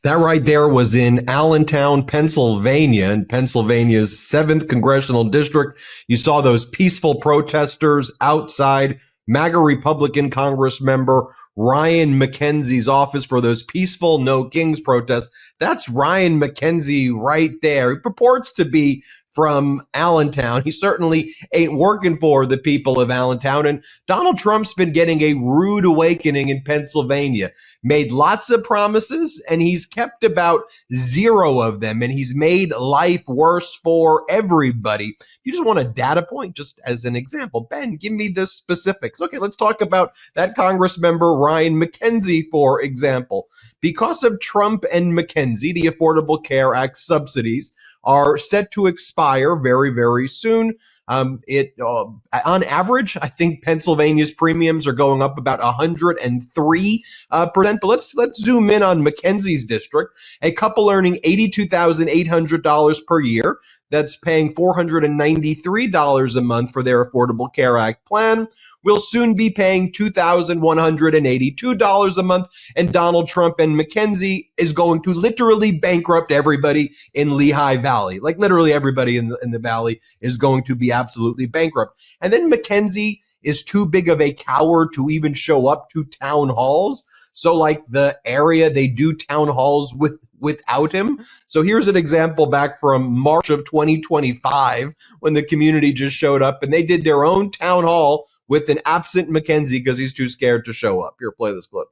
That right there was in Allentown, Pennsylvania, in Pennsylvania's 7th Congressional District. You saw those peaceful protesters outside MAGA Republican Congress member Ryan McKenzie's office for those peaceful No Kings protests. That's Ryan McKenzie right there. He purports to be from Allentown. He certainly ain't working for the people of Allentown. And Donald Trump's been getting a rude awakening in Pennsylvania. Made lots of promises, and he's kept about 0 of them. And he's made life worse for everybody. You just want a data point, just as an example. Ben, give me the specifics. Okay, let's talk about that Congress member, Ryan McKenzie, for example. Because of Trump and McKenzie, the Affordable Care Act subsidies are set to expire very, very soon. On average, I think Pennsylvania's premiums are going up about 103%. But let's zoom in on McKenzie's district. A couple earning $82,800 per year. That's paying $493 a month for their Affordable Care Act plan. Will soon be paying $2,182 a month. And Donald Trump and McKenzie is going to literally bankrupt everybody in Lehigh Valley. Like literally everybody in the valley is going to be absolutely bankrupt. And then McKenzie is too big of a coward to even show up to town halls. So like the area they do town halls without him. So here's an example back from March of 2025 when the community just showed up and they did their own town hall with an absent McKenzie because he's too scared to show up. Here, play this clip.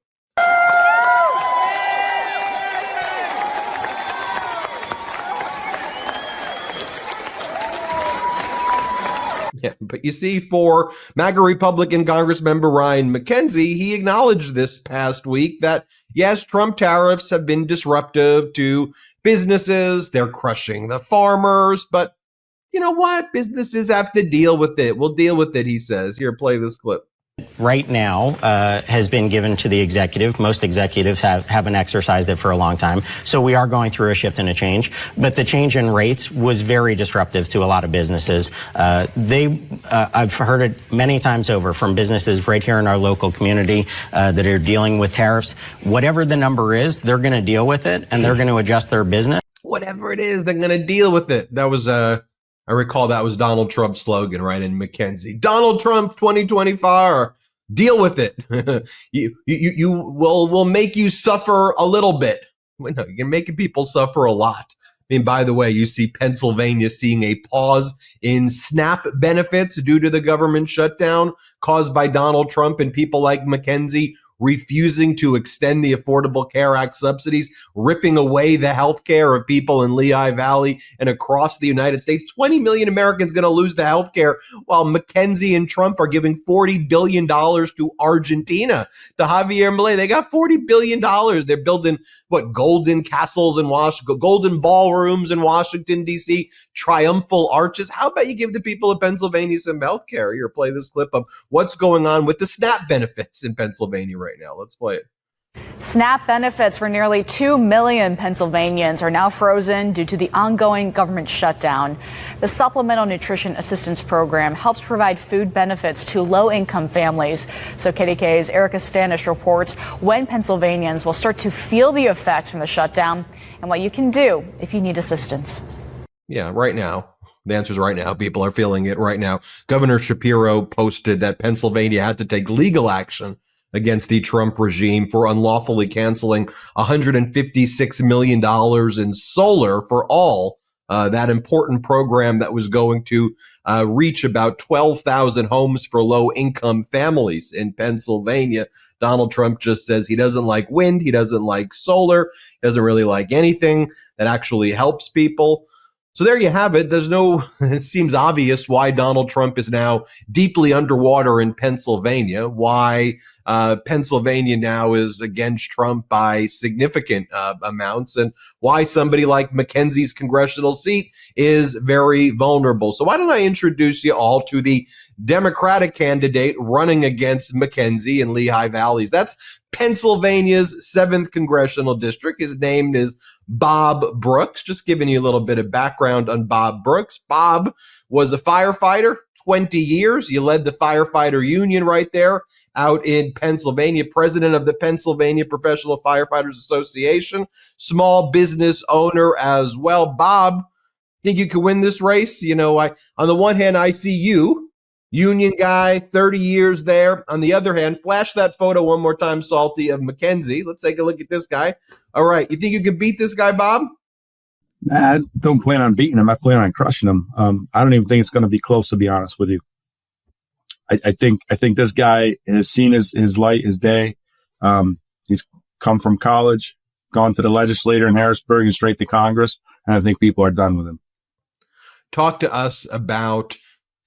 Yeah, but you see, for MAGA Republican Congress member Ryan McKenzie, he acknowledged this past week that, yes, Trump tariffs have been disruptive to businesses. They're crushing the farmers. But you know what? Businesses have to deal with it. We'll deal with it, he says. Here, play this clip. Right now has been given to the executive. Most executives haven't exercised it for a long time. So we are going through a shift and a change. But the change in rates was very disruptive to a lot of businesses. I've heard it many times over from businesses right here in our local community that are dealing with tariffs. Whatever the number is, they're going to deal with it and they're going to adjust their business. Whatever it is, they're going to deal with it. That was I recall that was Donald Trump's slogan, right? In McKenzie, Donald Trump 2025, deal with it. We'll make you suffer a little bit. Well, no, you're making people suffer a lot. I mean, by the way, you see Pennsylvania seeing a pause in SNAP benefits due to the government shutdown caused by Donald Trump and people like McKenzie refusing to extend the Affordable Care Act subsidies, ripping away the health care of people in Lehigh Valley and across the United States. 20 million Americans going to lose the health care while McKenzie and Trump are giving $40 billion to Argentina, to Javier Milei. They got $40 billion. They're building, golden castles in Washington, golden ballrooms in Washington, D.C., triumphal arches. How about you give the people of Pennsylvania some health care? Here, play this clip of what's going on with the SNAP benefits in Pennsylvania right now. Let's play it. SNAP benefits for nearly 2 million Pennsylvanians are now frozen due to the ongoing government shutdown. The Supplemental Nutrition Assistance Program helps provide food benefits to low-income families. So KDKA's Erica Stanish reports when Pennsylvanians will start to feel the effects from the shutdown and what you can do if you need assistance. Yeah, right now. The answer is right now. People are feeling it right now. Governor Shapiro posted that Pennsylvania had to take legal action against the Trump regime for unlawfully canceling $156 million in solar for all, that important program that was going to reach about 12,000 homes for low-income families in Pennsylvania. Donald Trump just says he doesn't like wind, he doesn't like solar, he doesn't really like anything that actually helps people. So there you have it. It seems obvious why Donald Trump is now deeply underwater in Pennsylvania, why Pennsylvania now is against Trump by significant amounts, and why somebody like McKenzie's congressional seat is very vulnerable. So why don't I introduce you all to the Democratic candidate running against McKenzie in Lehigh Valley? That's Pennsylvania's 7th Congressional District. His name is Bob Brooks. Just giving you a little bit of background on Bob Brooks. Bob was a firefighter, 20 years. You led the firefighter union right there out in Pennsylvania, president of the Pennsylvania Professional Firefighters Association, small business owner as well. Bob, think you could win this race? You know, on the one hand, I see you, union guy, 30 years there. On the other hand, flash that photo one more time, Salty, of McKenzie. Let's take a look at this guy. All right. You think you could beat this guy, Bob? I don't plan on beating him. I plan on crushing him. I don't even think it's going to be close, to be honest with you. I think this guy has seen his light, his day. He's come from college, gone to the legislature in Harrisburg and straight to Congress. And I think people are done with him. Talk to us about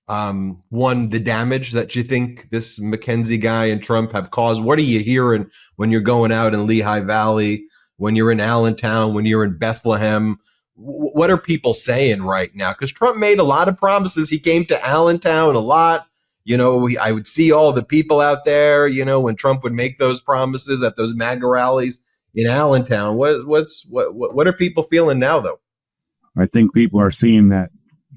one, the damage that you think this McKenzie guy and Trump have caused. What are you hearing when you're going out in Lehigh Valley, when you're in Allentown, when you're in Bethlehem? What are people saying right now? Because Trump made a lot of promises. He came to Allentown a lot. You know, I would see all the people out there, you know, when Trump would make those promises at those MAGA rallies in Allentown. What are people feeling now, though? I think people are seeing that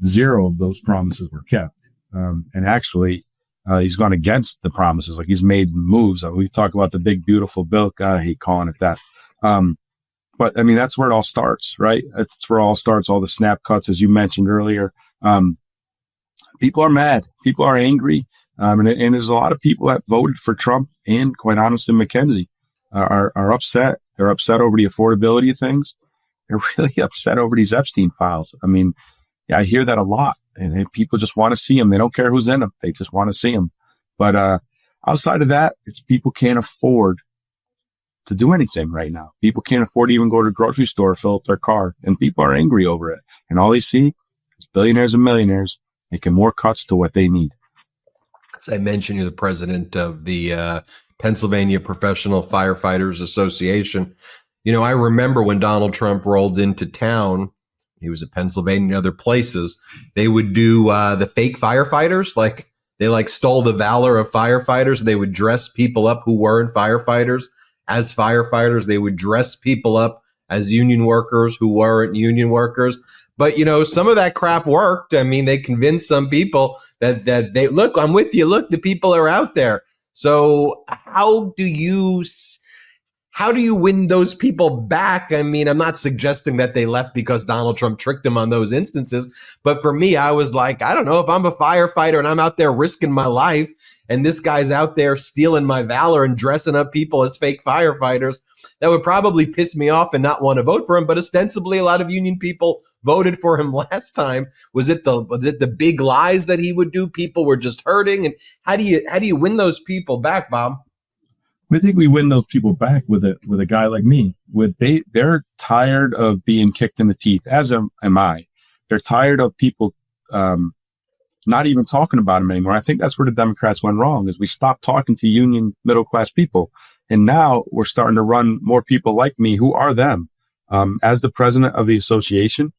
zero of those promises were kept. And actually, he's gone against the promises. Like, he's made moves. We talk about the big, beautiful bill. God, I hate calling it that. But I mean, that's where it all starts, right? That's where it all starts. All the snap cuts, as you mentioned earlier. People are mad. People are angry. And there's a lot of people that voted for Trump and, quite honestly, McKenzie are upset. They're upset over the affordability of things. They're really upset over these Epstein files. I mean, yeah, I hear that a lot. And people just want to see him. They don't care who's in them. They just want to see him. But outside of that, it's people can't afford to do anything right now. People can't afford to even go to the grocery store, fill up their car. And people are angry over it. And all they see is billionaires and millionaires making more cuts to what they need. As I mentioned, you're the president of the Pennsylvania Professional Firefighters Association. You know, I remember when Donald Trump rolled into town, he was at Pennsylvania and other places, they would do the fake firefighters. Like, they stole the valor of firefighters. They would dress people up who weren't firefighters as firefighters. They would dress people up as union workers who weren't union workers. But, you know, some of that crap worked. I mean, they convinced some people that they, look, I'm with you. Look, the people are out there. So how do you win those people back? I mean, I'm not suggesting that they left because Donald Trump tricked them on those instances. But for me, I was like, I don't know, if I'm a firefighter and I'm out there risking my life and this guy's out there stealing my valor and dressing up people as fake firefighters, that would probably piss me off and not want to vote for him. But ostensibly, a lot of union people voted for him last time. Was it the big lies that he would do? People were just hurting. And how do you win those people back, Bob? I think we win those people back with a guy like me. They're tired of being kicked in the teeth, as am I. They're tired of people not even talking about them anymore. I think that's where the Democrats went wrong, is we stopped talking to union middle class people. And now we're starting to run more people like me who are them. As the president of the association,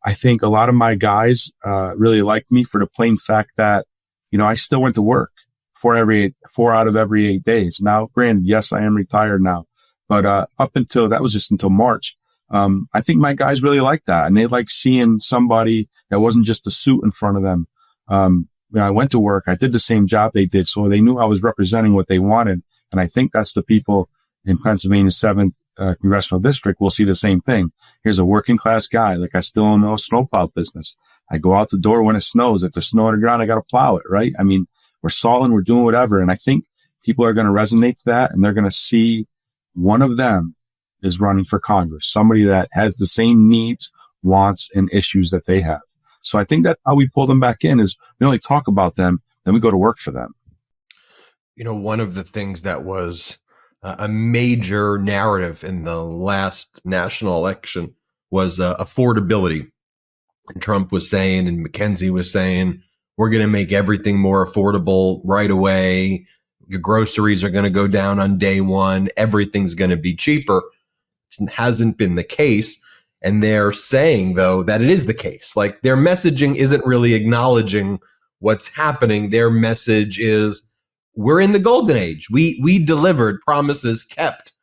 I think a lot of my guys really like me for the plain fact that, you know, I still went to work 4 out of every 8 days. Now, granted, yes, I am retired now, but up until that was just until March. I think my guys really like that, and they like seeing somebody that wasn't just a suit in front of them. When I went to work, I did the same job they did, so they knew I was representing what they wanted. And I think that's the people in Pennsylvania's 7th Congressional District will see the same thing. Here's a working class guy. Like, I still own a snowplow business. I go out the door when it snows. If there's snow on the ground, I got to plow it, right? I mean, we're sawing, we're doing whatever. And I think people are going to resonate to that, and they're going to see one of them is running for Congress, somebody that has the same needs, wants, and issues that they have. So I think that's how we pull them back in, is we only talk about them, then we go to work for them. You know, one of the things that was a major narrative in the last national election was affordability. And Trump was saying, and McKenzie was saying, we're going to make everything more affordable right away. Your groceries are going to go down on day one. Everything's going to be cheaper. It hasn't been the case. And they're saying, though, that it is the case. Like, their messaging isn't really acknowledging what's happening. Their message is, we're in the golden age. We delivered, promises kept.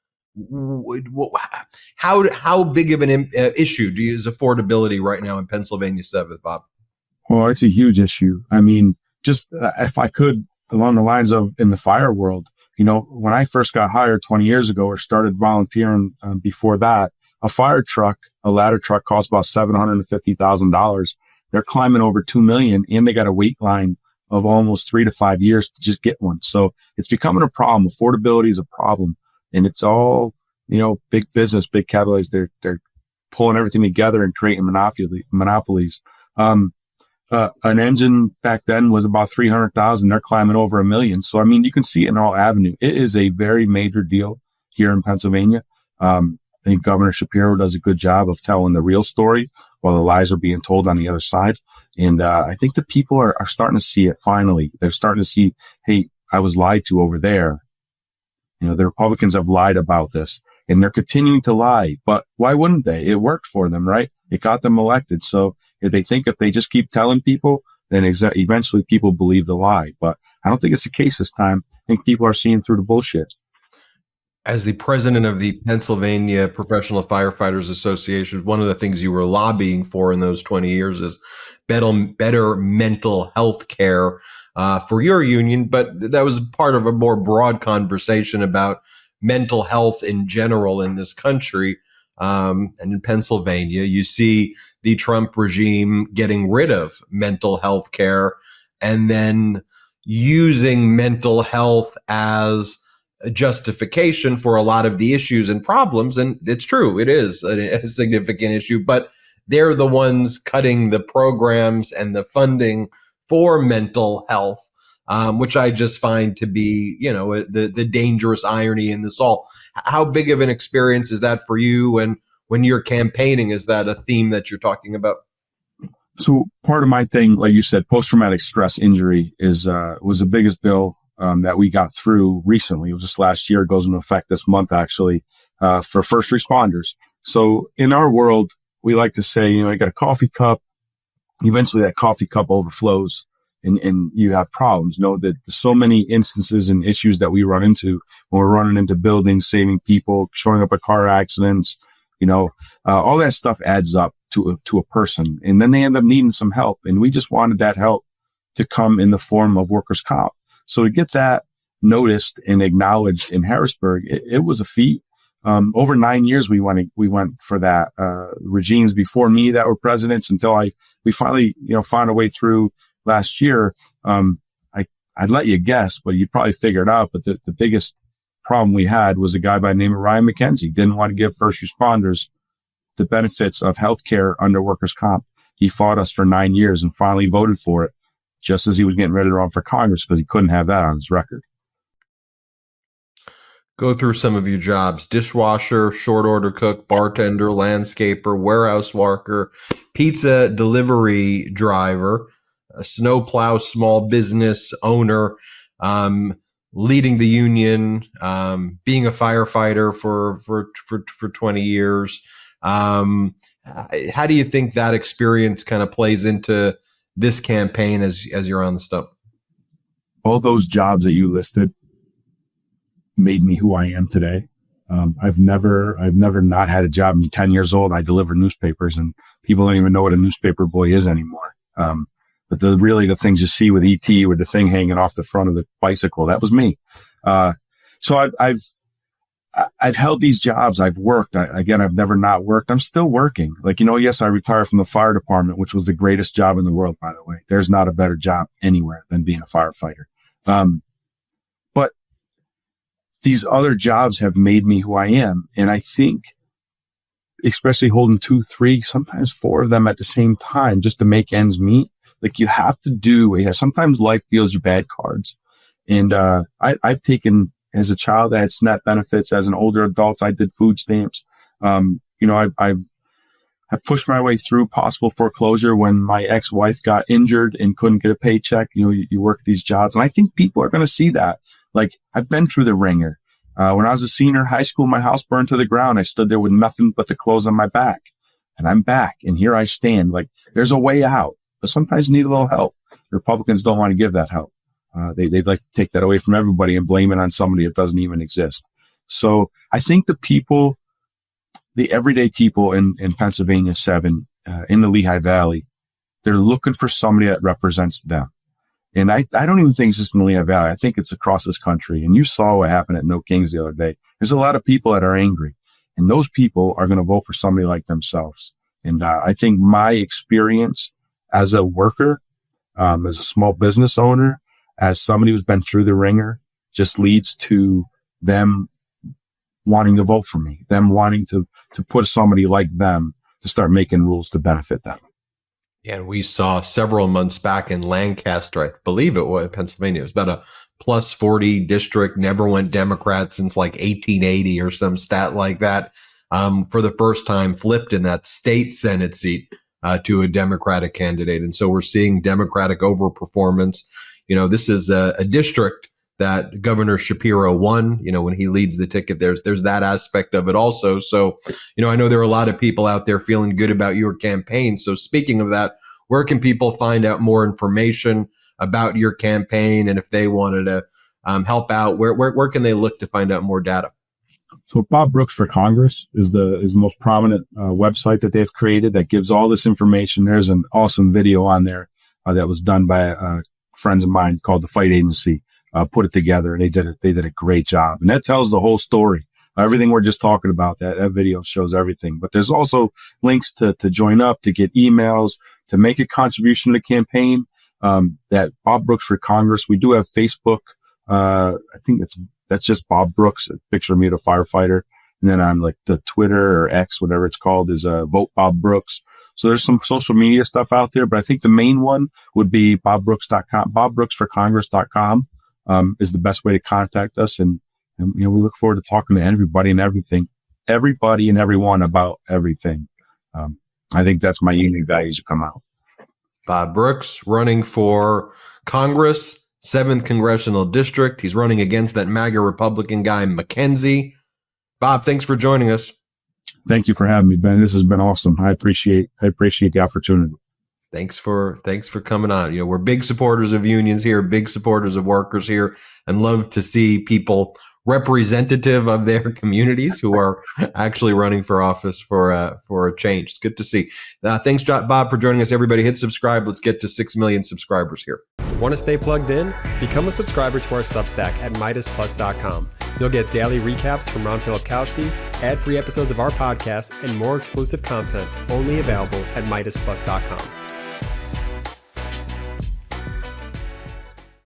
How big of an issue is affordability right now in Pennsylvania 7th, Bob? Well, it's a huge issue. I mean, just if I could, along the lines of in the fire world, when I first got hired 20 years ago or started volunteering before that, a fire truck, a ladder truck costs about $750,000. They're climbing over $2 million, and they got a wait line of almost 3 to 5 years to just get one. So it's becoming a problem. Affordability is a problem, and it's all, big business, big capitalists. They're pulling everything together and creating monopolies. An engine back then was about 300,000. They're climbing over $1 million. So, I mean, you can see it in all avenues. It is a very major deal here in Pennsylvania. I think Governor Shapiro does a good job of telling the real story while the lies are being told on the other side. And I think the people are starting to see it finally. They're starting to see, hey, I was lied to over there. The Republicans have lied about this, and they're continuing to lie. But why wouldn't they? It worked for them, right? It got them elected. So if they think if they just keep telling people, then eventually people believe the lie. But I don't think it's the case this time. I think people are seeing through the bullshit. As the president of the Pennsylvania Professional Firefighters Association, one of the things you were lobbying for in those 20 years is better mental health care for your union. But that was part of a more broad conversation about mental health in general in this country. And in Pennsylvania, you see the Trump regime getting rid of mental health care and then using mental health as a justification for a lot of the issues and problems. And it's true, it is a significant issue, but they're the ones cutting the programs and the funding for mental health, which I just find to be, the dangerous irony in this all. How big of an experience is that for you? And when you're campaigning, is that a theme that you're talking about? So part of my thing, like you said, post-traumatic stress injury was the biggest bill that we got through recently. It was just last year. It goes into effect this month, actually, for first responders. So in our world, we like to say, you got a coffee cup. Eventually that coffee cup overflows and you have problems. That there's so many instances and issues that we run into when we're running into buildings, saving people, showing up at car accidents, all that stuff adds up to a person. And then they end up needing some help. And we just wanted that help to come in the form of workers' comp. So to get that noticed and acknowledged in Harrisburg, it was a feat. Over 9 years, we went for that. Regimes before me that were presidents until we finally, found a way through last year. I'd let you guess, but you'd probably figure it out. But the biggest problem we had was a guy by the name of Ryan McKenzie. Didn't want to give first responders the benefits of healthcare under workers' comp. He fought us for 9 years and finally voted for it just as he was getting ready to run for Congress because he couldn't have that on his record. Go through some of your jobs: dishwasher, short order cook, bartender, landscaper, warehouse worker, pizza delivery driver, a snowplow small business owner, leading the union, being a firefighter for 20 years. How do you think that experience kind of plays into this campaign as you're on the stump? All those jobs that you listed made me who I am today. I've never not had a job. I'm 10 years old. I deliver newspapers and people don't even know what a newspaper boy is anymore. But the things you see with ET with the thing hanging off the front of the bicycle, that was me. So I've held these jobs. I've worked. I've never not worked. I'm still working. Yes, I retired from the fire department, which was the greatest job in the world, by the way. There's not a better job anywhere than being a firefighter. But these other jobs have made me who I am. And I think, especially holding 2, 3, sometimes 4 of them at the same time just to make ends meet, you have to do, sometimes life deals you bad cards. And, I've taken, as a child, I had SNAP benefits. As an older adult, I did food stamps. I've pushed my way through possible foreclosure when my ex-wife got injured and couldn't get a paycheck. You work these jobs. And I think people are going to see that. I've been through the ringer. When I was a senior in high school, my house burned to the ground. I stood there with nothing but the clothes on my back. And I'm back. And here I stand. There's a way out. But sometimes you need a little help. The Republicans don't want to give that help. They'd like to take that away from everybody and blame it on somebody that doesn't even exist. So I think the everyday people in Pennsylvania 7, in the Lehigh Valley, they're looking for somebody that represents them. And I don't even think it's just in the Lehigh Valley. I think it's across this country. And you saw what happened at No Kings the other day. There's a lot of people that are angry, and those people are going to vote for somebody like themselves. And I think my experience as a worker, as a small business owner, as somebody who's been through the ringer, just leads to them wanting to vote for me, them wanting to put somebody like them to start making rules to benefit them. Yeah, we saw several months back in Lancaster, I believe it was Pennsylvania. It was about a plus 40 district, never went Democrat since like 1880 or some stat like that. For the first time, flipped in that state Senate seat to a Democratic candidate. And so we're seeing Democratic overperformance. This is a district that Governor Shapiro won, when he leads the ticket. There's that aspect of it also. So, I know there are a lot of people out there feeling good about your campaign. So speaking of that, where can people find out more information about your campaign? And if they wanted to help out, where can they look to find out more data? So Bob Brooks for Congress is the most prominent website that they've created that gives all this information. There's an awesome video on there that was done by friends of mine called the Fight Agency. Put it together, and they did a great job. And that tells the whole story. Everything we're just talking about, that video shows everything. But there's also links to join up, to get emails, to make a contribution to the campaign. That Bob Brooks for Congress. We do have Facebook. I think that's just Bob Brooks, a picture of me, the firefighter. And then on like the Twitter or X, whatever it's called, is Vote Bob Brooks. So there's some social media stuff out there, but I think the main one would be bobbrooks.com, bobbrooksforcongress.com. Is the best way to contact us. And we look forward to talking to everybody and everyone about everything. I think that's my unique values to come out. Bob Brooks running for Congress, 7th Congressional District. He's running against that MAGA Republican guy, McKenzie. Bob, thanks for joining us. Thank you for having me, Ben. This has been awesome. I appreciate the opportunity. Thanks for coming on. We're big supporters of unions here, big supporters of workers here, and love to see people representative of their communities who are actually running for office for a change. It's good to see. Thanks, Bob, for joining us. Everybody hit subscribe. Let's get to 6 million subscribers here. Want to stay plugged in? Become a subscriber to our Substack at MeidasPlus.com. You'll get daily recaps from Ron Filipkowski, ad-free episodes of our podcast, and more exclusive content only available at MeidasPlus.com.